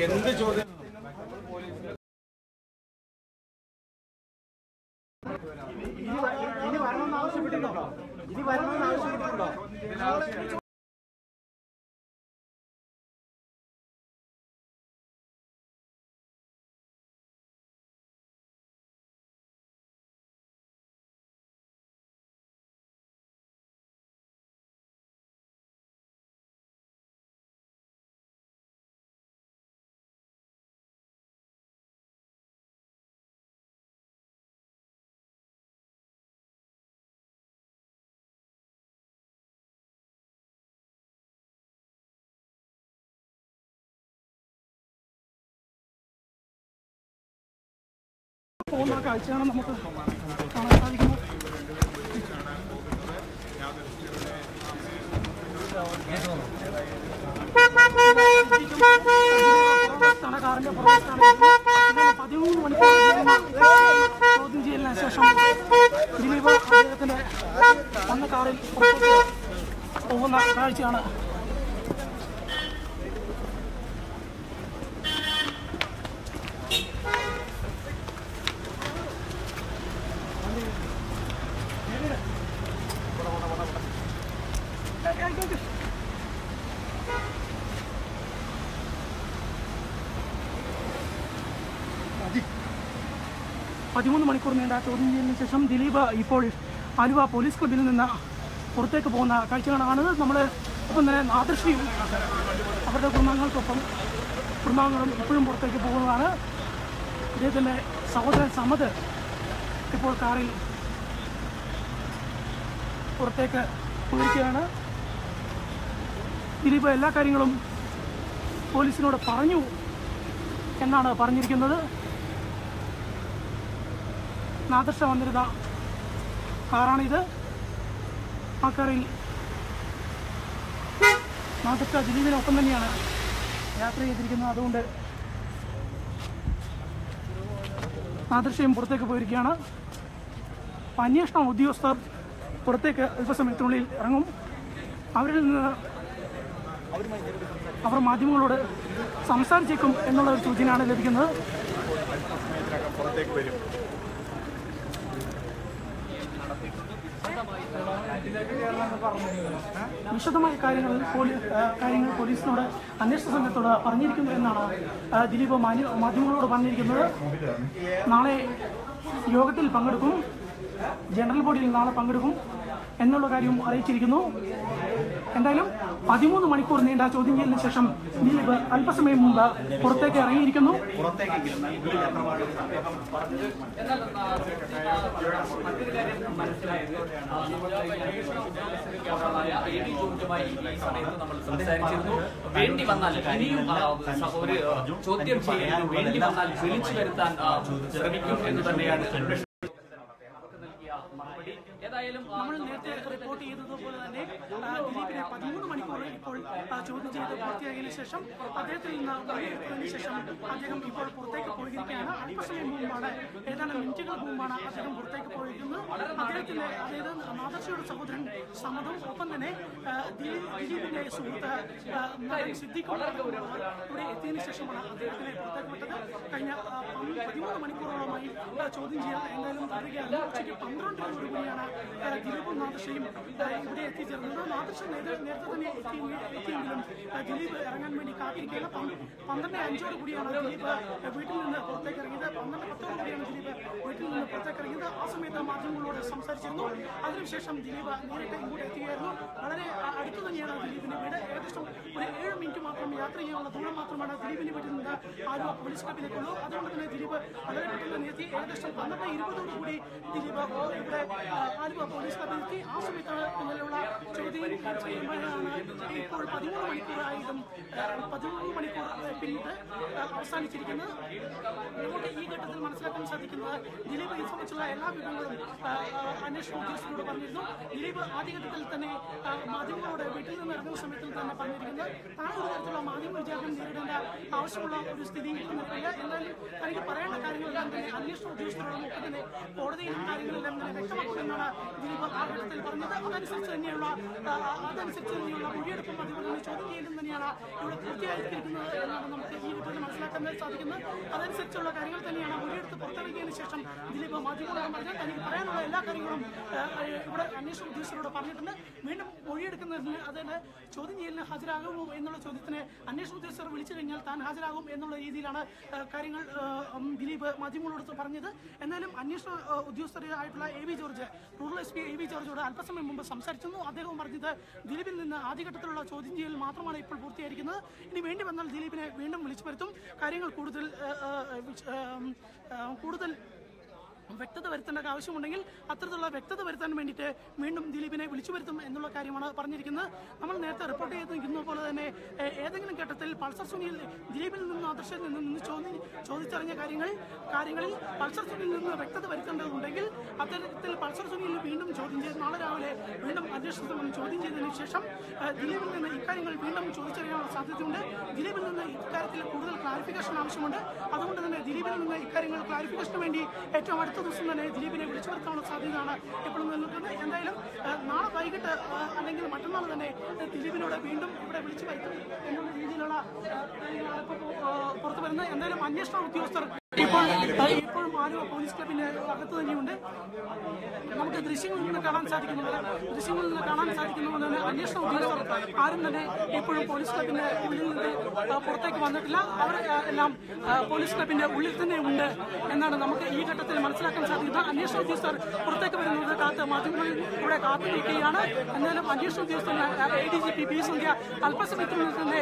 എന്ത് ചോദ്യം ഇനി വരണമെന്ന് ആവശ്യപ്പെട്ടിട്ടുണ്ടോ? ഇനി വരണമെന്ന് ആവശ്യപ്പെട്ടിട്ടുണ്ടോ? പോകുന്ന കാഴ്ചയാണ് നമുക്ക് കാണാൻ സാധിക്കുന്നത്. കാറിന്റെ 13 മണിക്കൂർ ചോദ്യം ചെയ്യലിന് ശേഷം ദിലീപ് അദ്ദേഹത്തിന്റെ വന്ന കാറിൽ പോകുന്ന കാഴ്ചയാണ്. പതിമൂന്ന് മണിക്കൂർ നീണ്ട ചോദ്യം ചെയ്യലിന് ശേഷം ദിലീപ് ഇപ്പോൾ ആലുവ പോലീസ് ക്ലബിൽ നിന്ന് പുറത്തേക്ക് പോകുന്ന കാഴ്ചകളാണ് നമ്മൾ. ഒപ്പം തന്നെ നാദൃശ്യം അവരുടെ കുടുംബാംഗങ്ങളും ഇപ്പോഴും പുറത്തേക്ക് പോകുന്നതാണ്. ഇദ്ദേഹത്തിൻ്റെ സഹോദരൻ സമദ് ഇപ്പോൾ കാറിൽ പുറത്തേക്ക് പോയിരിക്കുകയാണ്. ദിലീപ് എല്ലാ കാര്യങ്ങളും പോലീസിനോട് പറഞ്ഞു എന്നാണ് പറഞ്ഞിരിക്കുന്നത്. നാദൃശ വന്നിരുന്ന കാറാണിത്. ആ കാറിൽ നാദൃശ ദിലീപിനൊപ്പം തന്നെയാണ് യാത്ര ചെയ്തിരിക്കുന്നത്. അതുകൊണ്ട് നാദൃശയും പുറത്തേക്ക് പോയിരിക്കുകയാണ്. അന്വേഷണ ഉദ്യോഗസ്ഥർ പുറത്തേക്ക് അല്പസമയത്തിനുള്ളിൽ ഇറങ്ങും. അവരിൽ നിന്ന് അവർ മാധ്യമങ്ങളോട് സംസാരിച്ചേക്കും എന്നുള്ള ഒരു സൂചനയാണ് ലഭിക്കുന്നത്. വിശദമായ കാര്യങ്ങൾ പോലീസിനോട് അന്വേഷണ സംഘത്തോട് പറഞ്ഞിരിക്കുന്നു എന്നാണ് ദിലീപ് മാധ്യമങ്ങളോട് പറഞ്ഞിരിക്കുന്നത്. നാളെ യോഗത്തിൽ പങ്കെടുക്കും, ജനറൽ ബോഡിയിൽ നാളെ പങ്കെടുക്കും എന്നുള്ള കാര്യവും അറിയിച്ചിരിക്കുന്നു. എന്തായാലും 13 മണിക്കൂർ നീണ്ട ചോദ്യം ചെയ്യലിന് ശേഷം ദിലീപ് അല്പസമയം മുമ്പ് പുറത്തേക്ക് ഇറങ്ങിയിരിക്കുന്നു. വേണ്ടി വന്നാൽ ഇനിയും ഒരു ചോദ്യം ചെയ്യാൻ വേണ്ടി വന്നാൽ വിളിച്ചു വരുത്താൻ ശ്രമിക്കും എന്ന് തന്നെയാണ് അന്വേഷണം. ഏതായാലും നമ്മൾ നേരത്തെ റിപ്പോർട്ട് ചെയ്തതുപോലെ തന്നെ ദിലീപിനെ 13 മണിക്കൂർ ഇപ്പോൾ ചോദ്യം ചെയ്ത് പൂർത്തിയാക്കിയതിനു ശേഷം അദ്ദേഹത്തിൽ നിന്ന് വിലയിരുത്തിയതിനു ശേഷം അദ്ദേഹം ഇപ്പോൾ പുറത്തേക്ക് പോയിരിക്കുകയാണ്. അല്പസമയം മുമ്പാണ്, ഏതാനും മിനിറ്റുകൾ മുമ്പാണ് അദ്ദേഹം പുറത്തേക്ക് പോയിരിക്കുന്നത്. അദ്ദേഹത്തിന്റെ അതായത് നാദർശയുടെ സഹോദരൻ സമദും ഒപ്പം തന്നെ ദിലീപിന്റെ സുഹൃത്ത് സിദ്ദിഖും ഇവിടെ എത്തിയതിനു ശേഷമാണ് അദ്ദേഹത്തിനെ പുറത്തേക്ക് വിട്ടത്. കഴിഞ്ഞ 13 മണിക്കൂറോളമായി ചോദ്യം ചെയ്യാൻ എന്തായാലും തുടരുകയാണ്. ഉച്ചയ്ക്ക് 12 കൂടിയാണ് ദിലീപും നാദൃശയും ഇവിടെ എത്തിച്ചേർന്നത്. നാദൃശ നേരത്തെ തന്നെ എത്തിയെങ്കിലും ദിലീപ് ഇറങ്ങാൻ വേണ്ടി കാത്തിരിക്കുകയാണ്. 12:05 കൂടിയാണ് ദിലീപ് വീട്ടിൽ നിന്ന് പുറത്തേക്ക് ഇറങ്ങിയത്. 12:10 കൂടിയാണ് ദിലീപ് വീട്ടിൽ നിന്ന് പുറത്തേക്ക് ഇറങ്ങിയത്. ആ സമയത്ത് മാധ്യമങ്ങളോട് സംസാരിച്ചിരുന്നു. അതിനുശേഷം ദിലീപ് നേരിട്ട് ഇങ്ങോട്ട് എത്തുകയായിരുന്നു. വളരെ അടുത്ത് തന്നെയാണ് ദിലീപിന്റെ വീട്. ഏകദേശം ഒരു 7 മിനിറ്റ് മാത്രം യാത്ര ചെയ്യാനുള്ള ദൂരം മാത്രമാണ് ദിലീപിനെ വീട്ടിൽ നിന്ന് ആലുവ പോലീസ് ക്ലബിലേക്കുള്ളൂ. അതുകൊണ്ട് തന്നെ ദിലീപ് വളരെ പെട്ടെന്ന് തന്നെ എത്തി. ഏകദേശം 12:20 ദിലീപ് ഇവിടെ ആലുവ പോലീസ് ക്ലബിലെത്തി. ആ സമയത്ത് നിലവിലുള്ള ചോദ്യം ചെയ്യുമ്പോഴാണ് ഇപ്പോൾ 13 മണിക്കൂറായിട്ടും 13 മണിക്കൂർ പിന്നീട് അവസാനിച്ചിരിക്കുന്നത്. നമുക്ക് ഈ ഘട്ടത്തിൽ മനസ്സിലാക്കാൻ സാധിക്കുന്നത് ദിലീപ് ഇത് സംബന്ധിച്ചുള്ള എല്ലാ വിവരങ്ങളും അന്വേഷണ ഉദ്യോഗസ്ഥരോട് പറഞ്ഞിരുന്നു. ദിലീപ് ആദ്യഘട്ടത്തിൽ തന്നെ മാധ്യമങ്ങളോട് വീട്ടിൽ നിന്ന് ഇറങ്ങുന്ന സമയത്തിൽ തന്നെ പറഞ്ഞിരിക്കുന്നത് താൻ ഒരു തരത്തിലുള്ള മാധ്യമ വിചാരണം നേരിടേണ്ട ആവശ്യമുള്ള ഒരു സ്ഥിതി നിൽക്കില്ല. എന്നാലും തനിക്ക് പറയേണ്ട കാര്യങ്ങളെല്ലാം തന്നെ അന്വേഷണ ഉദ്യോഗസ്ഥരോടൊപ്പം തന്നെ കോടതിയിലും കാര്യങ്ങളെല്ലാം തന്നെ വ്യക്തമാക്കുമെന്നാണ് ദിലീപ് ആ ഘട്ടത്തിൽ പറഞ്ഞത്. അതനുസരിച്ച് തന്നെയുള്ള മൊഴിയെടുപ്പും അതുപോലെ തന്നെ ചോദ്യം ചെയ്യലും തന്നെയാണ് ഇവിടെ പൂർത്തിയായിരിക്കുന്നത് എന്നാണ് നമുക്ക് ഈ ഘട്ടത്തിൽ മനസ്സിലാക്കാൻ സാധിക്കുന്നത്. അതനുസരിച്ചുള്ള കാര്യങ്ങൾ തന്നെയാണ് മൊഴിയെടുത്ത് പുറത്തിറങ്ങിയതിനു ശേഷം ദിലീപ് മാധ്യമങ്ങളോട് പറഞ്ഞത്. തനിക്ക് പറയാനുള്ള എല്ലാ കാര്യങ്ങളും ഇവിടെ അന്വേഷണ ഉദ്യോഗസ്ഥരോട് പറഞ്ഞിട്ടുണ്ട്. വീണ്ടും മൊഴിയെടുക്കുന്നതിന് അതിന് ചോദ്യം ചെയ്യലിന് ഹാജരാകുമോ എന്നുള്ള ചോദ്യത്തിന് അന്വേഷണ ഉദ്യോഗസ്ഥർ വിളിച്ചു കഴിഞ്ഞാൽ താൻ ഹാജരാകും എന്നുള്ള രീതിയിലാണ് കാര്യങ്ങൾ ദിലീപ് മാധ്യമങ്ങളോട് പറഞ്ഞത്. എന്നാലും അന്വേഷണ ഉദ്യോഗസ്ഥരായിട്ടുള്ള AV George, rural SP AV ജോർജോട് അല്പസമയം മുമ്പ് സംസാരിച്ചിരുന്നു. അദ്ദേഹം പറഞ്ഞത് ദിലീപിൽ നിന്ന് ആദ്യഘട്ടത്തിലുള്ള ചോദ്യം ചെയ്യൽ മാത്രമാണ് ഇപ്പോൾ പൂർത്തിയായിരിക്കുന്നത്. ഇനി വേണ്ടി വന്നാൽ ദിലീപിനെ വീണ്ടും വിളിച്ചു വരുത്തും. കാര്യങ്ങൾ കൂടുതൽ വ്യക്തത വരുത്തേണ്ട ആവശ്യമുണ്ടെങ്കിൽ അത്തരത്തിലുള്ള വ്യക്തത വരുത്താൻ വേണ്ടിയിട്ട് വീണ്ടും ദിലീപിനെ വിളിച്ചു വരുത്തും എന്നുള്ള കാര്യമാണ് പറഞ്ഞിരിക്കുന്നത്. നമ്മൾ നേരത്തെ റിപ്പോർട്ട് ചെയ്തിരിക്കുന്നത് പോലെ തന്നെ ഏതെങ്കിലും ഘട്ടത്തിൽ പൾസർ സുനിയിൽ ദിലീപിൽ നിന്ന് ആദർശയിൽ നിന്ന് ചോദിച്ചറിഞ്ഞ കാര്യങ്ങളിൽ പൾസർ സുനിയിൽ നിന്ന് വ്യക്തത വരുത്തേണ്ടതുണ്ടെങ്കിൽ അത്തരത്തിൽ പൾസർ സുനിയിൽ വീണ്ടും ചോദ്യം ചെയ്ത് നാളെ രാവിലെ വീണ്ടും അന്വേഷണത്തിൽ ചോദ്യം ചെയ്തതിനു ശേഷം ദിലീപിൽ നിന്ന് ഇക്കാര്യങ്ങൾ വീണ്ടും ചോദിച്ചറിയാനുള്ള സാധ്യതയുണ്ട്. ദിലീപിൽ നിന്ന് ഇക്കാര്യത്തിൽ കൂടുതൽ ക്ലാരിഫിക്കേഷൻ ആവശ്യമുണ്ട്. അതുകൊണ്ട് തന്നെ ദിലീപിൽ നിന്ന് ഇക്കാര്യങ്ങൾ ക്ലാരിഫിക്കേഷന് വേണ്ടി ഏറ്റവും അടുത്ത ദിവസം തന്നെ ദിലീപിനെ വിളിച്ചു വരുത്താനുള്ള സാധ്യതയാണ് എപ്പോഴും നിലനിൽക്കുന്നത്. എന്തായാലും നാളെ വൈകിട്ട് അല്ലെങ്കിൽ മറ്റന്നാൾ തന്നെ ദിലീപിനോട് വീണ്ടും ഇവിടെ വിളിച്ചു വരുത്തും എന്നുള്ള രീതിയിലുള്ള കാര്യങ്ങളാണ് ഇപ്പോൾ പുറത്തു വരുന്നത്. എന്തായാലും അന്വേഷണ ഉദ്യോഗസ്ഥർ ഇപ്പോഴും ആലുവ പോലീസ് ക്ലബിന്റെ അകത്ത് തന്നെയുണ്ട്. നമുക്ക് ദൃശ്യങ്ങളിൽ നിന്ന് കാണാൻ സാധിക്കുന്നത് തന്നെ അന്വേഷണ ഉദ്യോഗസ്ഥർ ആരും തന്നെ ഇപ്പോഴും പോലീസ് ക്ലബിന്റെ ഉള്ളിൽ നിന്ന് പുറത്തേക്ക് വന്നിട്ടില്ല. അവർ എല്ലാം പോലീസ് ക്ലബിന്റെ ഉള്ളിൽ തന്നെ ഉണ്ട് എന്നാണ് നമുക്ക് ഈ ഘട്ടത്തിൽ മനസ്സിലാക്കാൻ സാധിക്കുന്നത്. അന്വേഷണ ഉദ്യോഗസ്ഥർ പുറത്തേക്ക് വരുന്നത് മാധ്യമങ്ങൾ ഇവിടെ കാത്തു നിൽക്കുകയാണ്. എന്നാലും അന്വേഷണ ഉദ്യോഗസ്ഥർ ADGP B. സന്ധ്യ അല്പസമയത്തിനുള്ളിൽ തന്നെ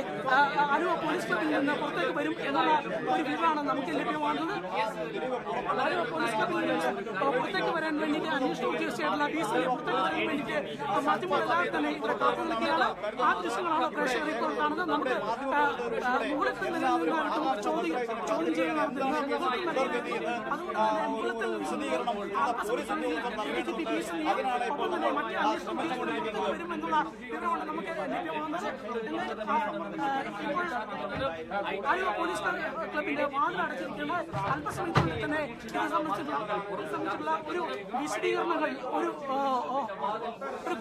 ആലുവ പോലീസ് ക്ലബിൽ നിന്ന് പുറത്തേക്ക് വരും എന്നുള്ള ഒരു വിവരമാണ് നമുക്ക് ലഭ്യമാകുന്നത്. ആലുവ പോലീസ് ക്ലബിൽ നിന്ന് പുറത്തേക്ക് വരാൻ വേണ്ടിയിട്ട് അന്വേഷണ ഉദ്യോഗസ്ഥയായിട്ടുള്ള B. സന്ധ്യ പുറത്തേക്ക് വരാൻ വേണ്ടിയിട്ട് മാധ്യമങ്ങളെല്ലാം തന്നെ ഇവിടെ കാത്തു നിൽക്കുകയാണ്. ആ ദൃശ്യങ്ങളാണ് പ്രേക്ഷകർ ഇപ്പോൾ കാണുന്നത്. നമുക്ക് മുകളിൽ നിന്നും ചോദ്യം ചെയ്യുന്ന അതുകൊണ്ട് തന്നെ മുകളിൽ ADGP B. സന്ധ്യ ഒപ്പം തന്നെ മറ്റ് അന്വേഷണ ഉദ്യോഗസ്ഥർ വരുമെന്നുള്ള വിവരമാണ് നമുക്ക് ലഭ്യമാകുന്നത്. ഇപ്പോൾ ആലുവ പോലീസ് ക്ലബിന്റെ വാതിൽ അടച്ചിരിക്കുന്ന അല്പസമയത്തിനുള്ളിൽ തന്നെ ഇത് സംബന്ധിച്ചുള്ള ഒരു വിശദീകരണങ്ങൾ ഒരു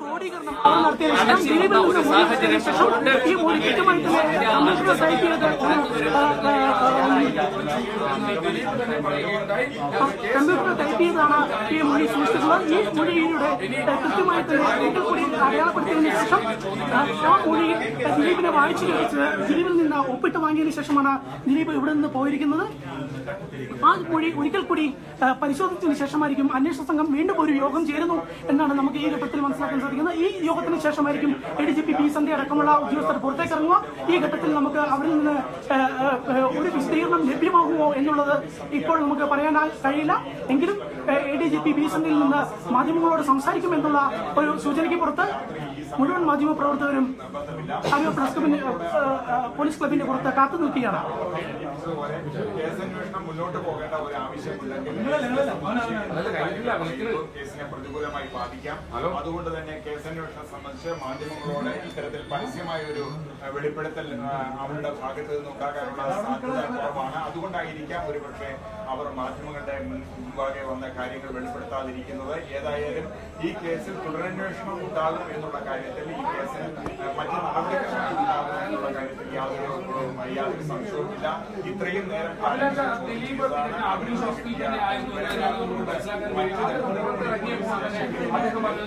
ക്രോഡീകരണം നടത്തിയതിനു ശേഷം ഈ മൊഴി കൃത്യമായി തന്നെ കമ്പ്യൂട്ടർ ടൈപ്പ് ചെയ്താണ് ഈ മൊഴി സൂക്ഷിച്ചിട്ടുള്ളത്. ഈ മൊഴിയുടെ കൃത്യമായി തന്നെ കൂടി അടയാളപ്പെടുത്തിയതിനു ശേഷം ആ മൊഴി ദിലീപിനെ വായിച്ചു കേൾപ്പിച്ച് ദിലീപിൽ നിന്ന് ഒപ്പിട്ട് വാങ്ങിയതിനു ശേഷമാണ് ദിലീപ് ഇവിടെ നിന്ന് പോയിരിക്കുന്നത്. ആ മൊഴി ഒരിക്കൽ കൂടി പരിശോധിച്ചതിന് ശേഷമായിരിക്കും അന്വേഷണ സംഘം വീണ്ടും ഒരു യോഗം ചേരുന്നു എന്നാണ് നമുക്ക് ഈ ഘട്ടത്തിൽ മനസ്സിലാക്കാൻ സാധിക്കുന്നത്. ഈ യോഗത്തിന് ശേഷമായിരിക്കും ADGP B. സന്ധ്യ അടക്കമുള്ള ഉദ്യോഗസ്ഥർ പുറത്തേക്ക് ഇറങ്ങുക. ഈ ഘട്ടത്തിൽ നമുക്ക് അവരിൽ നിന്ന് ഒരു വിശദീകരണം ലഭ്യമാകുമോ എന്നുള്ളത് ഇപ്പോൾ നമുക്ക് പറയാൻ കഴിയില്ല. എങ്കിലും ADGP B. സന്ധ്യയിൽ നിന്ന് മാധ്യമങ്ങളോട് സംസാരിക്കുമെന്നുള്ള ഒരു സൂചനയ്ക്ക് പുറത്ത് മുഴുവൻ മാധ്യമ പ്രവർത്തകരും ആലുവ പോലീസ് ക്ലബിന്റെ പുറത്ത് കാത്തു നിൽക്കുകയാണ്. മുന്നോട്ട് പോകേണ്ട ഒരു ആവശ്യമുണ്ടെങ്കിൽ കേസിനെ പ്രതികൂലമായി ബാധിക്കാം. അതുകൊണ്ട് തന്നെ കേസന്വേഷണം സംബന്ധിച്ച് മാധ്യമങ്ങളോട് ഇത്തരത്തിൽ പരസ്യമായ ഒരു വെളിപ്പെടുത്തൽ അവരുടെ ഭാഗത്ത് നിന്ന് ഉണ്ടാകാനുള്ള സാധ്യത കുറവാണ്. അതുകൊണ്ടായിരിക്കാം ഒരുപക്ഷെ അവർ മാധ്യമങ്ങളുടെ മുൻപാകെ വന്ന കാര്യങ്ങൾ വെളിപ്പെടുത്താതിരിക്കുന്നത്. ഏതായാലും ഈ കേസിൽ തുടരന്വേഷണം ഉണ്ടാകും എന്നുള്ള കാര്യത്തിൽ ഈ കേസിൽ മറ്റ് നടപടികൾ ഉണ്ടാകും എന്നുള്ള കാര്യത്തിൽ യാതൊരു സംശയവുമില്ല. ഇത്രയും നേരം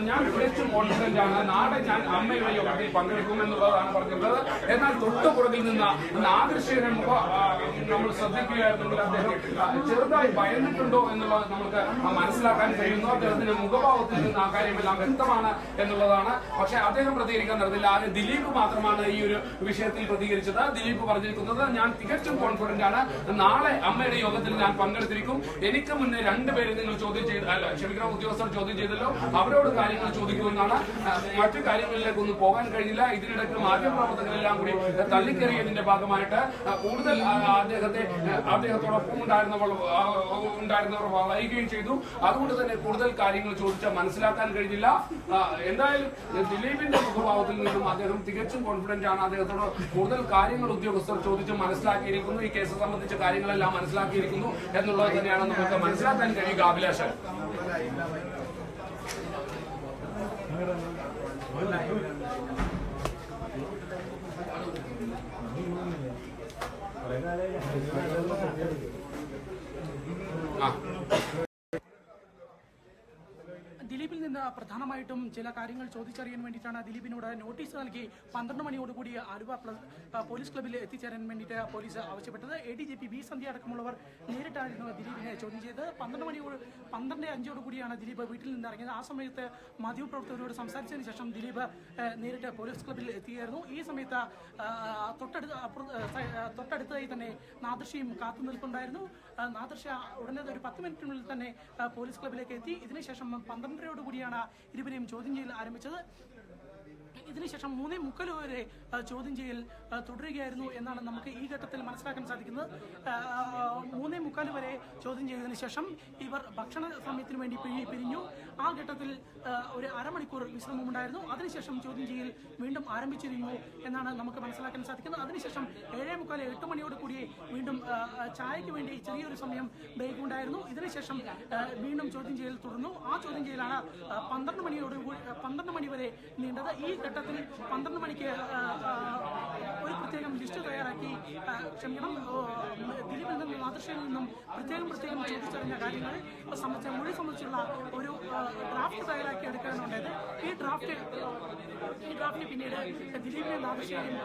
ഞാൻ ഏറ്റവും കോൺഫിഡന്റ് ആണ്. നാളെ ഞാൻ അമ്മയുടെ യോഗത്തിൽ പങ്കെടുക്കുമെന്നുള്ളതാണ് പറഞ്ഞിട്ടുള്ളത്. എന്നാൽ തൊട്ടുപുറകിൽ നിന്ന് ആദർശനം നമ്മൾ ശ്രദ്ധിക്കുകയായിരുന്നെങ്കിൽ അദ്ദേഹം ചെറുതായി ഭയന്നിട്ടുണ്ടോ എന്നുള്ളത് നമുക്ക് മനസ്സിലാക്കാൻ കഴിയുന്നു. അദ്ദേഹത്തിന്റെ മുഖഭാവത്തിൽ നിന്ന് ആ കാര്യമെല്ലാം വ്യക്തമാണ് എന്നുള്ളതാണ്. പക്ഷെ അദ്ദേഹം പ്രതികരിക്കാൻ നടന്നില്ല. ആദ്യം ദിലീപ് മാത്രമാണ് ഈ ഒരു വിഷയത്തിൽ പ്രതികരിച്ചത്. ദിലീപ് പറഞ്ഞിരിക്കുന്നത്, ഞാൻ തികച്ചും കോൺഫിഡന്റ് ആണ്, നാളെ അമ്മയുടെ യോഗത്തിൽ ഞാൻ പങ്കെടുത്തിരിക്കും. എനിക്ക് മുന്നേ രണ്ടുപേരെ നിങ്ങൾ ചോദ്യം ചെയ്ത് ക്ഷമിക്കണം ഉദ്യോഗസ്ഥർ ചോദ്യം ചെയ്തല്ലോ, അവരോട് കാര്യങ്ങൾ ചോദിക്കുമെന്നാണ്. മറ്റു കാര്യങ്ങളിലേക്കൊന്നും പോകാൻ കഴിഞ്ഞില്ല. ഇതിനിടയ്ക്ക് മാധ്യമപ്രവർത്തകരെല്ലാം കൂടി തള്ളിക്കറിയതിന്റെ ഭാഗമായിട്ട് കൂടുതൽ അദ്ദേഹത്തോടൊപ്പം ഉണ്ടായിരുന്നവർ വളയുകയും ചെയ്തു. അതുകൊണ്ട് തന്നെ കൂടുതൽ കാര്യങ്ങൾ ചോദിച്ചാൽ മനസ്സിലാക്കാൻ കഴിഞ്ഞില്ല. എന്തായാലും ദിലീപിന്റെ മുഖഭാവത്തിൽ നിന്നും അദ്ദേഹം തികച്ചും കോൺഫിഡന്റ് ആണ്. അദ്ദേഹത്തോട് കൂടുതൽ കാര്യങ്ങൾ ഉദ്യോഗസ്ഥർ ചോദിച്ച് മനസ്സിലാക്കിയിരിക്കുന്നു. ഈ കേസ് സംബന്ധിച്ച കാര്യങ്ങളെല്ലാം മനസ്സിലാക്കിയിരിക്കുന്നു എന്നുള്ളത് തന്നെയാണ് നമുക്ക് മനസ്സിലാക്കാൻ കഴിയുക. അഭിലാഷ്, ദിലീപിൽ നിന്ന് പ്രധാനമായിട്ടും ചില കാര്യങ്ങൾ ചോദിച്ചറിയാൻ വേണ്ടിയിട്ടാണ് ദിലീപിനോട് നോട്ടീസ് നൽകി 12 മണിയോടുകൂടി ആലുവ പോലീസ് ക്ലബ്ബിൽ എത്തിച്ചേരാൻ വേണ്ടിയിട്ട് പോലീസ് ആവശ്യപ്പെട്ടത്. ADGP ബി സന്ധ്യ അടക്കമുള്ളവർ നേരിട്ടായിരുന്നു ദിലീപിനെ ചോദ്യം ചെയ്തത്. 12:05 ദിലീപ് വീട്ടിൽ നിന്ന് ഇറങ്ങിയത്. ആ സമയത്ത് മാധ്യമപ്രവർത്തകരോട് സംസാരിച്ചതിന് ശേഷം ദിലീപ് നേരിട്ട് പോലീസ് ക്ലബ്ബിൽ എത്തിയായിരുന്നു. ഈ സമയത്ത് തൊട്ടടുത്തായി തന്നെ നാദൃശയും കാത്തു നിൽപ്പുണ്ടായിരുന്നു. നാദൃശ ഉടനെ ഒരു 10 മിനിറ്റിനുള്ളിൽ തന്നെ പോലീസ് ക്ലബ്ബിലേക്ക് എത്തി. ഇതിനുശേഷം 12:00 ഇരുവരെയും ചോദ്യം ചെയ്യൽ ആരംഭിച്ചത്. ഇതിനുശേഷം 3:45 വരെ ചോദ്യം ചെയ്യൽ തുടരുകയായിരുന്നു എന്നാണ് നമുക്ക് ഈ ഘട്ടത്തിൽ മനസ്സിലാക്കാൻ സാധിക്കുന്നത്. 3:45 വരെ ചോദ്യം ചെയ്തതിനു ശേഷം ഇവർ ഭക്ഷണ സമയത്തിന് വേണ്ടി പിരിഞ്ഞു. ആ ഘട്ടത്തിൽ ഒരു അരമണിക്കൂർ വിശ്രമമുണ്ടായിരുന്നു. അതിനുശേഷം ചോദ്യം ചെയ്യൽ വീണ്ടും ആരംഭിച്ചിരുന്നു എന്നാണ് നമുക്ക് മനസ്സിലാക്കാൻ സാധിക്കുന്നത്. അതിനുശേഷം 7:45 8 മണിയോടുകൂടി വീണ്ടും ചായയ്ക്ക് വേണ്ടി ചെറിയൊരു സമയം ബ്രേക്ക് ഉണ്ടായിരുന്നു. ഇതിനുശേഷം വീണ്ടും ചോദ്യം ചെയ്യൽ തുടർന്നു. ആ ചോദ്യം ചെയ്യലാണ് 12 മണി വരെ നീണ്ടത്. ഈ ഘട്ടത്തിൽ 12 മണിക്ക് ഒരു പ്രത്യേകം ലിസ്റ്റ് തയ്യാറാക്കി ദിലീപിൽ നിന്നും നാദൃശയിൽ നിന്നും പ്രത്യേകം ചോദിച്ചറിഞ്ഞ കാര്യങ്ങൾ സംബന്ധിച്ചുള്ള ഒരു ഡ്രാഫ്റ്റ് തയ്യാറാക്കി എടുക്കാനുണ്ടായത്. ഈ ഡ്രാഫ്റ്റ് പിന്നീട് ദിലീപിനെ നാദൃശയെയും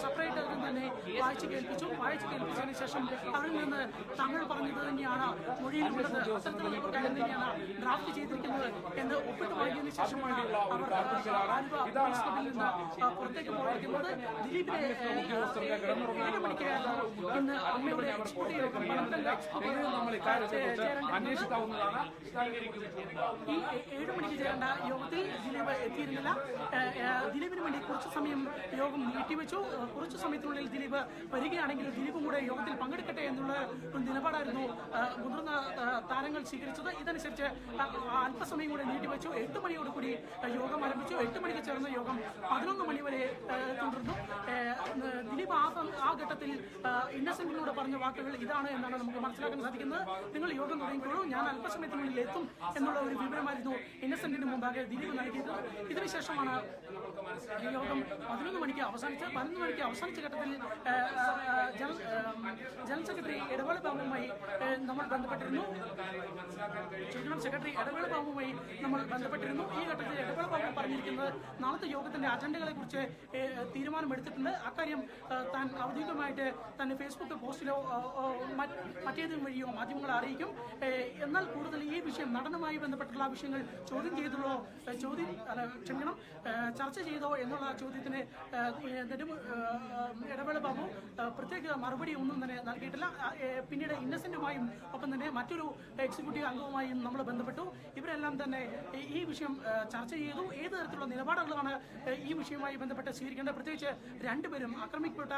സെപ്പറേറ്റ് തന്നെ വായിച്ചു കേൾപ്പിച്ചതിന് ശേഷം അവരിൽ നിന്ന് തങ്ങൾ പറഞ്ഞത് തന്നെയാണ് മൊഴിയിലുള്ളത്, അത്തരത്തിലുള്ള കാര്യം തന്നെയാണ് ഡ്രാഫ്റ്റ് ചെയ്തിരിക്കുന്നത് എന്ന് ഒപ്പിട്ട് വാങ്ങിയതിനു ശേഷമാണ് അവർ പുറത്തേക്ക് പോയിരിക്കുന്നത്. ദിലീപിനെ 7 മണിക്ക് ഇന്ന് അമ്മയുടെ ഈ 7 മണിക്ക് ചേരേണ്ട യോഗത്തിൽ ദിലീപ് എത്തിയിരുന്നില്ല. ദിലീപിന് വേണ്ടി കുറച്ചു സമയം യോഗം നീട്ടിവെച്ചു. കുറച്ചു സമയത്തിനുള്ളിൽ ദിലീപ് വരികയാണെങ്കിൽ ദിലീപും കൂടെ യോഗത്തിൽ പങ്കെടുക്കട്ടെ എന്നുള്ള ഒരു നിലപാടായിരുന്നു മുതിർന്ന താരങ്ങൾ സ്വീകരിച്ചത്. ഇതനുസരിച്ച് അല്പസമയം കൂടെ നീട്ടിവെച്ചു. 8 മണിയോടുകൂടി യോഗം ആരംഭിച്ചു. 8 മണിക്ക് ചേർന്ന യോഗം 11 മണി വരെ തുടർന്നു. ദിലീപ് ആ ഘട്ടത്തിൽ ഇന്നസെന്റിനോട് പറഞ്ഞ വാക്കുകൾ ഇതാണ് എന്നാണ് നമുക്ക് മനസ്സിലാക്കാൻ സാധിക്കുന്നത്. നിങ്ങൾ യോഗം തുടങ്ങിക്കോളൂ, ഞാൻ അല്പസമയത്തിനുള്ളിൽ എത്തും എന്നുള്ള ഒരു വിവരമായിരുന്നു ഇന്നസെന്റിന് മുമ്പാകെ ദിലീപ് നൽകിയത്. ഇതിനുശേഷമാണ് യോഗം 11 മണിക്ക് അവസാനിച്ചത്. 11 മണിക്ക് അവസാനിച്ച ഘട്ടത്തിൽ ജനറൽ സെക്രട്ടറി എടവേള ബാബുവുമായി നമ്മൾ ബന്ധപ്പെട്ടിരുന്നു. ഈ ഘട്ടത്തിൽ എടവേള ബാബു പറഞ്ഞിരിക്കുന്നത് നാളത്തെ യോഗത്തിന്റെ അജണ്ടകളെ കുറിച്ച് തീരുമാനമെടുത്തിട്ടുണ്ട്. അക്കാര്യം താൻ ഔദ്യോഗികമായിട്ട് തന്നെ ഫേസ്ബുക്ക് പോസ്റ്റിലോ മറ്റേതും വഴിയോ മാധ്യമങ്ങളെ അറിയിക്കും. എന്നാൽ കൂടുതൽ ഈ വിഷയം നടനുമായി ബന്ധപ്പെട്ടുള്ള വിഷയങ്ങൾ ചർച്ച ചെയ്തോ എന്നുള്ള ചോദ്യത്തിന് എടവേള ബാബു പ്രത്യേക മറുപടി ഒന്നും തന്നെ നൽകിയിട്ടില്ല. പിന്നീട് ഇന്നസെന്റുമായും ഒപ്പം തന്നെ മറ്റൊരു എക്സിക്യൂട്ടീവ് അംഗവുമായും നമ്മൾ ബന്ധപ്പെട്ടു. ഇവരെല്ലാം തന്നെ ഈ വിഷയം ചർച്ച ചെയ്തു. ഏത് തരത്തിലുള്ള നിലപാടുകളാണ് ഈ വിഷയവുമായി ബന്ധപ്പെട്ട് സ്വീകരിക്കേണ്ടത്. പ്രത്യേകിച്ച് രണ്ടുപേരും ആക്രമിക്കപ്പെട്ട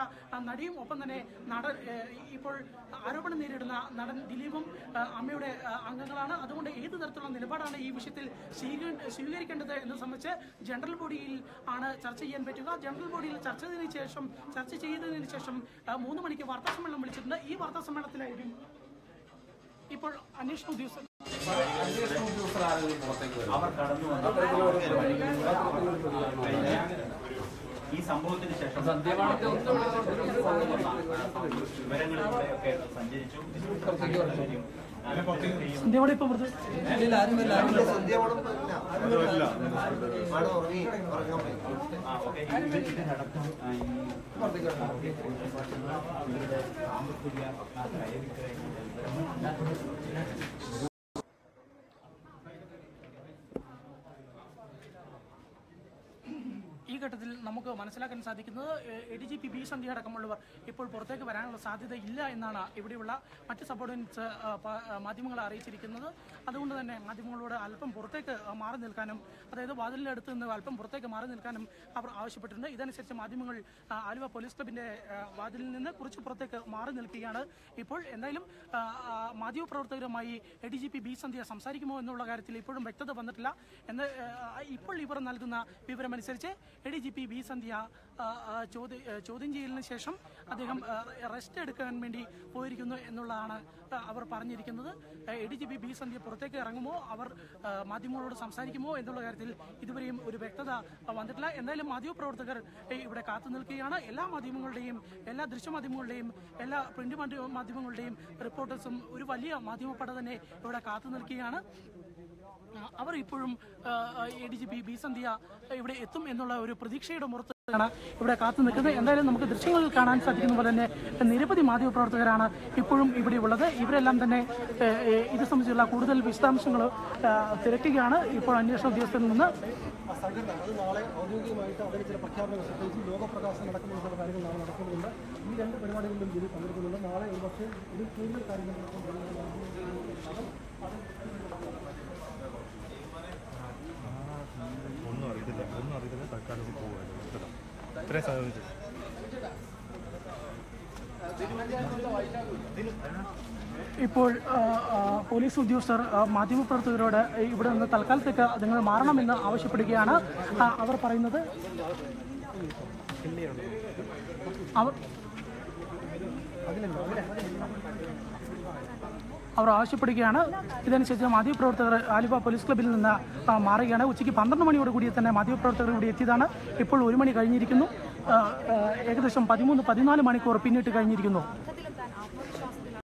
നടിയും ഒപ്പം തന്നെ ഇപ്പോൾ ആരോപണം നേരിടുന്ന നടൻ ദിലീപും അമ്മയുടെ അംഗങ്ങളാണ്. അതുകൊണ്ട് ഏത് തരത്തിലുള്ള നിലപാടാണ് ഈ വിഷയത്തിൽ സ്വീകരിക്കേണ്ടത് എന്ന് സംബന്ധിച്ച് ജനറൽ ബോഡിയിൽ ആണ് ചർച്ച ചെയ്യാൻ പറ്റുക. ജനറൽ ബോഡിയിൽ ചർച്ച ചെയ്തതിനു ശേഷം 3 മണിക്ക് വാർത്താ സമ്മേളനം വിളിച്ചിട്ടുണ്ട്. ഈ വാർത്താ സമ്മേളനത്തിലായിരിക്കും ഇപ്പോൾ അന്വേഷണ ഉദ്യോഗസ്ഥർ ഈ സംഭവത്തിന് ശേഷം വിവരങ്ങളിലൂടെയൊക്കെ സഞ്ചരിച്ചു. സന്ധ്യയോടെ ഇപ്പൊ ഈ ഘട്ടത്തിൽ നമുക്ക് മനസ്സിലാക്കാൻ സാധിക്കുന്നത് ADGP ബി സന്ധ്യ അടക്കമുള്ളവർ ഇപ്പോൾ പുറത്തേക്ക് വരാനുള്ള സാധ്യത ഇല്ല എന്നാണ് ഇവിടെയുള്ള മറ്റ് സബോർഡിനേറ്റ്സ് മാധ്യമങ്ങളെ അറിയിച്ചിരിക്കുന്നത്. അതുകൊണ്ട് തന്നെ മാധ്യമങ്ങളോട് അല്പം പുറത്തേക്ക് മാറി നിൽക്കാനും, അതായത് വാതിലിൻ്റെ അടുത്ത് നിന്ന് അല്പം പുറത്തേക്ക് മാറി നിൽക്കാനും അവർ ആവശ്യപ്പെട്ടിട്ടുണ്ട്. ഇതനുസരിച്ച് മാധ്യമങ്ങൾ ആലുവ പോലീസ് ക്ലബിൻ്റെ വാതിലിൽ നിന്ന് കുറച്ച് പുറത്തേക്ക് മാറി നിൽക്കുകയാണ്. ഇപ്പോൾ എന്തായാലും മാധ്യമപ്രവർത്തകരുമായി ADGP ബി സന്ധ്യ സംസാരിക്കുമോ എന്നുള്ള കാര്യത്തിൽ ഇപ്പോഴും വ്യക്തത വന്നിട്ടില്ല. ഇപ്പോൾ ഇവർ നൽകുന്ന വിവരമനുസരിച്ച് ADGP ബി സന്ധ്യ ചോദ്യം ചെയ്യലിന് ശേഷം അദ്ദേഹം റെസ്റ്റ് എടുക്കാൻ വേണ്ടി പോയിരിക്കുന്നു എന്നുള്ളതാണ് അവർ പറഞ്ഞിരിക്കുന്നത്. ADGP ബി സന്ധ്യ പുറത്തേക്ക് ഇറങ്ങുമോ, അവർ മാധ്യമങ്ങളോട് സംസാരിക്കുമോ എന്നുള്ള കാര്യത്തിൽ ഇതുവരെയും ഒരു വ്യക്തത വന്നിട്ടില്ല. എന്തായാലും മാധ്യമപ്രവർത്തകർ ഇവിടെ കാത്തു നിൽക്കുകയാണ്. എല്ലാ മാധ്യമങ്ങളുടെയും, എല്ലാ ദൃശ്യമാധ്യമങ്ങളുടെയും, എല്ലാ പ്രിന്റ് മാധ്യമങ്ങളുടെയും റിപ്പോർട്ടേഴ്സും ഒരു വലിയ മാധ്യമപ്പട തന്നെ ഇവിടെ കാത്തു നിൽക്കുകയാണ്. അവർ ഇപ്പോഴും ADGP ബി സന്ധ്യ ഇവിടെ എത്തും എന്നുള്ള ഒരു പ്രതീക്ഷയുടെ പുറത്താണ് ഇവിടെ കാത്തു നിൽക്കുന്നത്. എന്തായാലും നമുക്ക് ദൃശ്യങ്ങളിൽ കാണാൻ സാധിക്കുന്ന പോലെ തന്നെ നിരവധി മാധ്യമപ്രവർത്തകരാണ് ഇപ്പോഴും ഇവിടെ ഉള്ളത്. ഇവരെല്ലാം തന്നെ ഇത് സംബന്ധിച്ചുള്ള കൂടുതൽ വിശദാംശങ്ങൾ തിരക്കുകയാണ് ഇപ്പോൾ അന്വേഷണ ഉദ്യോഗസ്ഥരിൽ നിന്ന്. അത് നാളെ ഔദ്യോഗികമായിട്ട് അതിന് ചില പ്രഖ്യാപനങ്ങൾ പ്രത്യേകിച്ച് ലോകപ്രകാശനം നടക്കുന്നതുള്ള കാര്യങ്ങൾ നാളെ നടക്കുന്നുണ്ട്. ഈ രണ്ട് പരിപാടികളിലും ഇതിൽ പങ്കെടുക്കുന്നുണ്ട്. നാളെ ഒരു പക്ഷേ ഇതിൽ കൂടുതൽ കാര്യങ്ങൾ ഒന്നും അറിയത്തില്ല തൽക്കാലം പോകുമല്ലോ ഇത്രയും സാധിച്ചു. ഇപ്പോൾ പോലീസ് ഉദ്യോഗസ്ഥർ മാധ്യമപ്രവർത്തകരോട് ഇവിടെ നിന്ന് തൽക്കാലത്തേക്ക് നിങ്ങൾ മാറണമെന്ന് ആവശ്യപ്പെടുകയാണ്. അവർ പറയുന്നത് അവർ ആവശ്യപ്പെടുകയാണ്. ഇതനുസരിച്ച് മാധ്യമപ്രവർത്തകർ ആലുവ പോലീസ് ക്ലബിൽ നിന്ന് മാറുകയാണ്. ഉച്ചയ്ക്ക് 12 മണിയോട് കൂടി തന്നെ മാധ്യമപ്രവർത്തകർ കൂടി എത്തിയതാണ്. ഇപ്പോൾ 1 മണി കഴിഞ്ഞിരിക്കുന്നു. ഏകദേശം 13-14 മണിക്കൂർ പിന്നിട്ട് കഴിഞ്ഞിരിക്കുന്നു.